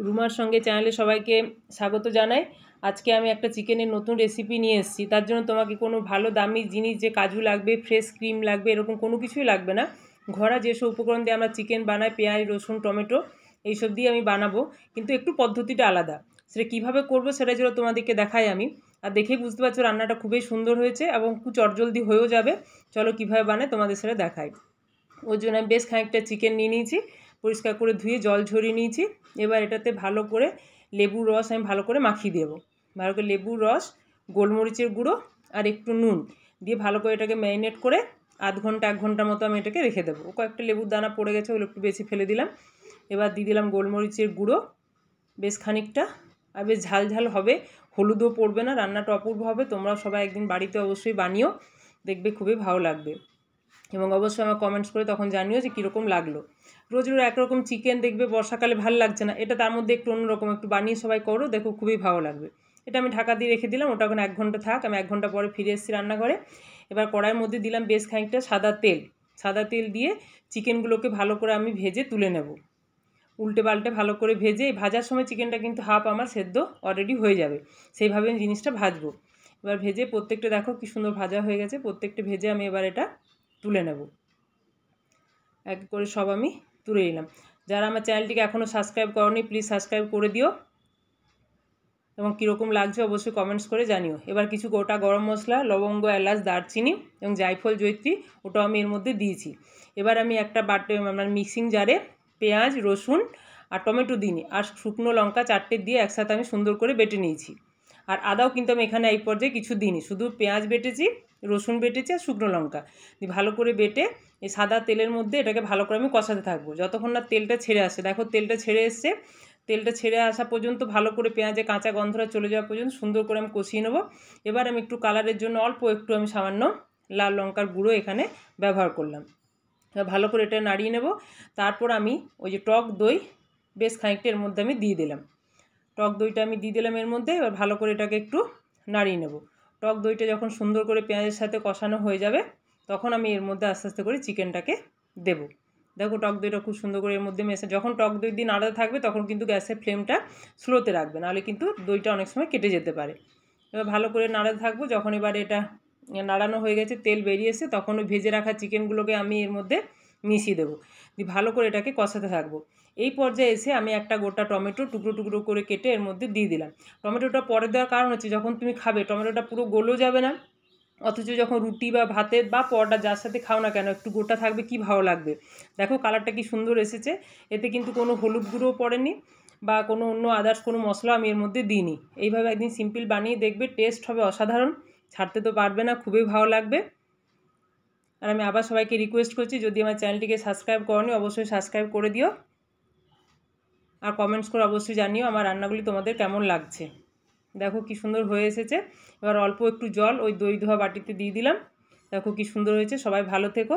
রুমার সঙ্গে চ্যানেলে সবাইকে স্বাগত জানাই। আজকে আমি একটা চিকেনের নতুন রেসিপি নিয়ে এসেছি। তার জন্য তোমাকে কোনো ভালো দামি জিনিস যে কাজু লাগবে, ফ্রেশ ক্রিম লাগবে, এরকম কোনো কিছুই লাগবে না। ঘরোয়া যেসব উপকরণ দিয়ে আমরা চিকেন বানাই, পেঁয়াজ, রসুন, টমেটো, এইসব দিয়ে আমি বানাবো, কিন্তু একটু পদ্ধতিটা আলাদা। সেটা কীভাবে করবো সেটা যেন তোমাদেরকে দেখাই আমি। আর দেখেই বুঝতে পারছো রান্নাটা খুবই সুন্দর হয়েছে এবং খুব চটজলদি হয়েও যাবে। চলো কীভাবে বানায় তোমাদের সেটা দেখাই। ওর জন্য আমি বেশ খানিকটা চিকেন নিয়ে নিয়েছি, পরিষ্কার করে ধুয়ে জল ঝরিয়ে নিয়েছি। এবার এটাতে ভালো করে লেবুর রস আমি ভালো করে মাখিয়ে দেবো। ভালো করে লেবুর রস, গোলমরিচের গুঁড়ো আর একটু নুন দিয়ে ভালো করে এটাকে ম্যারিনেট করে আধ ঘন্টা 1 ঘন্টার মতো আমি এটাকে রেখে দেবো। কয়েকটা লেবুর দানা পড়ে গেছে, ওগুলো একটু বেশি ফেলে দিলাম। এবার দিয়ে দিলাম গোলমরিচের গুঁড়ো বেশ খানিকটা, আর বেশ ঝাল ঝাল হবে, হলুদও পড়বে না, রান্নাটা অপূর্ব হবে। তোমরাও সবাই একদিন বাড়িতে অবশ্যই বানিও, দেখবে খুবই ভালো লাগবে। এবং অবশ্যই আমার কমেন্টস করে তখন জানিও যে কীরকম লাগলো। রোজ রোজ একরকম চিকেন দেখবে বর্ষাকালে ভালো লাগছে না, এটা তার মধ্যে একটু অন্যরকম একটু বানিয়ে সবাই করো, দেখো খুবই ভালো লাগবে। এটা আমি ঢাকা দিয়ে রেখে দিলাম, ওটা এখন 1 ঘন্টা থাক। আমি 1 ঘন্টা পরে ফিরে এসেছি রান্নাঘরে। এবার কড়াইয়ের মধ্যে দিলাম বেশ খানিকটা সাদা তেল দিয়ে চিকেনগুলোকে ভালো করে আমি ভেজে তুলে নেব। উল্টে পাল্টে ভালো করে ভেজে, ভাজার সময় চিকেনটা কিন্তু হাফ আমার সেদ্ধ অলরেডি হয়ে যাবে, সেইভাবে আমি জিনিসটা ভাজবো। এবার ভেজে প্রত্যেকটা দেখো কি সুন্দর ভাজা হয়ে গেছে, প্রত্যেকটা ভেজে আমি এবার এটা তুলে নেব। এক করে সব আমি তুলে নিলাম। যারা আমার চ্যানেলটিকে এখনও সাবস্ক্রাইব করোনি প্লিজ সাবস্ক্রাইব করে দিও, এবং কীরকম লাগছে অবশ্যই কমেন্টস করে জানিও। এবার কিছু গোটা গরম মশলা, লবঙ্গ, এলাচ, দারচিনি এবং জায়ফল, জয়িত্রী ওটাও আমি এর মধ্যে দিয়েছি। এবার আমি একটা মিক্সিং জারে পেঁয়াজ, রসুন আর টমেটো দিইনি, আর শুকনো লঙ্কা 4টে দিয়ে একসাথে আমি সুন্দর করে বেটে নিয়েছি। আর আদাও কিন্তু আমি এখানে এই পর্যায়ে কিছু দিইনি, শুধু পেঁয়াজ বেটেছি, রসুন বেটেছি আর শুকনো লঙ্কা দিয়ে ভালো করে বেটে এই সাদা তেলের মধ্যে এটাকে ভালো করে আমি কষাতে থাকবো যতক্ষণ না তেলটা ছেড়ে আসে। দেখো তেলটা ছেড়ে এসছে, তেলটা ছেড়ে আসা পর্যন্ত ভালো করে পেঁয়াজে কাঁচা গন্ধটা চলে যাওয়া পর্যন্ত সুন্দর করে আমি কষিয়ে নেবো। এবার আমি একটু কালারের জন্য অল্প একটু আমি সামান্য লাল লঙ্কার গুঁড়ো এখানে ব্যবহার করলাম। ভালো করে এটা নাড়িয়ে নেব। তারপর আমি ওই যে টক দই বেশ খানিকটা এর মধ্যে আমি দিয়ে দিলাম। টক দইটা আমি দিয়ে দিলাম এর মধ্যে। এবার ভালো করে এটাকে একটু নাড়িয়ে নেব। টক দইটা যখন সুন্দর করে পেঁয়াজের সাথে কষানো হয়ে যাবে তখন আমি এর মধ্যে আস্তে আস্তে করে চিকেনটাকে দেবো। দেখো টক দইটা খুব সুন্দর করে এর মধ্যে মেশে, যখন টক দই দিয়ে নাড়াতে থাকবে তখন কিন্তু গ্যাসের ফ্লেমটা স্লোতে রাখবে, নাহলে কিন্তু দইটা অনেক সময় কেটে যেতে পারে। এবার ভালো করে নাড়াতে থাকবো। যখন এবার এটা নাড়ানো হয়ে গেছে, তেল বেরিয়ে এসে, তখন ওই ভেজে রাখা চিকেনগুলোকে আমি এর মধ্যে মিশিয়ে দেবো, দিয়ে ভালো করে এটাকে কষাতে থাকবো। এই পর্যায়ে এসে আমি একটা গোটা টমেটো টুকরো টুকরো করে কেটে এর মধ্যে দিয়ে দিলাম। টমেটোটা পরে দেওয়ার কারণ হচ্ছে যখন তুমি খাবে টমেটোটা পুরো গলেও যাবে না, অথচ যখন রুটি বা ভাতের বা পরোটা যার সাথে খাও না কেন একটু গোটা থাকবে, কি ভালো লাগবে। দেখো কালারটা কি সুন্দর এসেছে। এতে কিন্তু কোনো হলুদ গুঁড়োও পড়েনি বা কোনো অন্য আদার্স কোনো মশলা আমি এর মধ্যে দিইনি। এইভাবে একদিন সিম্পল বানিয়ে দেখবে, টেস্ট হবে অসাধারণ, ছাড়তে তো পারবে না, খুবই ভালো লাগবে। আর আমি আবার সবাইকে রিকোয়েস্ট করছি, যদি আমার চ্যানেলটিকে সাবস্ক্রাইব করোনি অবশ্যই সাবস্ক্রাইব করে দিও, আর কমেন্টস করে অবশ্যই জানিও আমার রান্নাগুলি তোমাদের কেমন লাগছে। দেখো কি সুন্দর হয়ে এসেছে। এবার অল্প একটু জল ওই দই ধোয়া বাটিতে দিয়ে দিলাম। দেখো কি সুন্দর হয়েছে। সবাই ভালো থেকো।